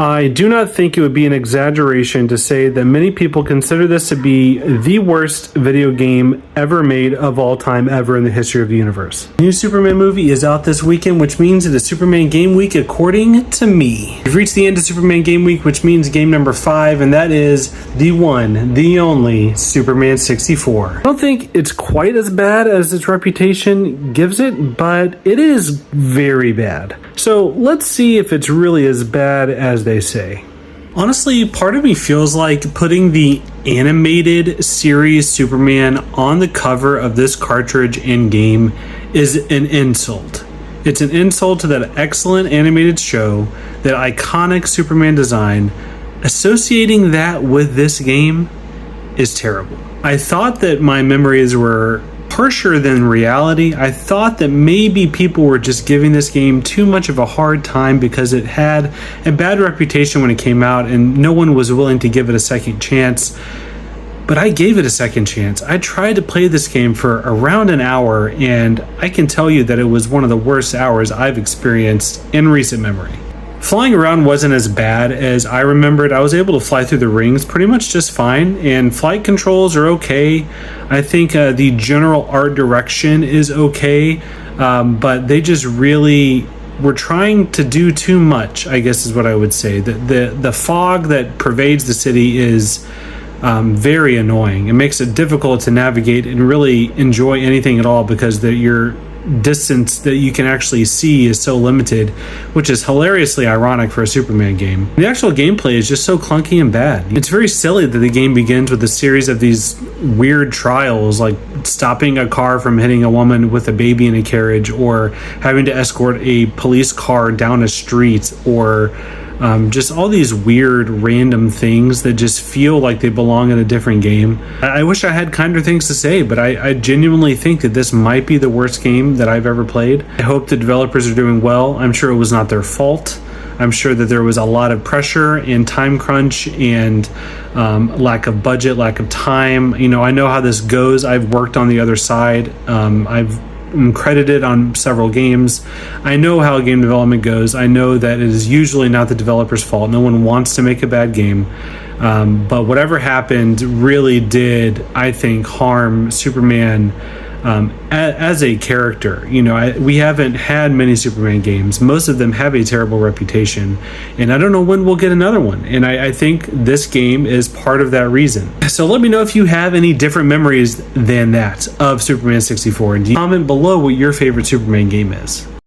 I do not think it would be an exaggeration to say that many people consider this to be the worst video game ever made of all time ever in the history of the universe. The new Superman movie is out this weekend, which means it is Superman Game Week according to me. We've reached the end of Superman Game Week, which means game number 5, and that is the one, the only Superman 64. I don't think it's quite as bad as its reputation gives it, but it is very bad. So let's see if it's really as bad as they say. Honestly, part of me feels like putting the animated series Superman on the cover of this cartridge in game is an insult. It's an insult to that excellent animated show, that iconic Superman design. Associating that with this game is terrible. I thought that my memories were harsher than reality. I thought that maybe people were just giving this game too much of a hard time because it had a bad reputation when it came out and no one was willing to give it a second chance. But I gave it a second chance. I tried to play this game for around an hour, and I can tell you that it was one of the worst hours I've experienced in recent memory. Flying around wasn't as bad as I remembered. I was able to fly through the rings pretty much just fine, and flight controls are okay. I think the general art direction is okay, but they just really were trying to do too much, I guess is what I would say. The fog that pervades the city is very annoying. It makes it difficult to navigate and really enjoy anything at all because your distance that you can actually see is so limited, which is hilariously ironic for a Superman game. The actual gameplay is just so clunky and bad. It's very silly that the game begins with a series of these weird trials, like stopping a car from hitting a woman with a baby in a carriage, or having to escort a police car down a street, or just all these weird random things that just feel like they belong in a different game. I wish I had kinder things to say, but I genuinely think that this might be the worst game that I've ever played. I hope the developers are doing well. I'm sure it was not their fault. I'm sure that there was a lot of pressure and time crunch and lack of budget, lack of time. You know, I know how this goes. I've worked on the other side. I'm credited on several games. I know how game development goes. I know that it is usually not the developer's fault. No one wants to make a bad game. But whatever happened really did, I think, harm Superman as a character. You know, we haven't had many Superman games. Most of them have a terrible reputation, and I don't know when we'll get another one. And I think this game is part of that reason. So let me know if you have any different memories than that of Superman 64, and comment below what your favorite Superman game is.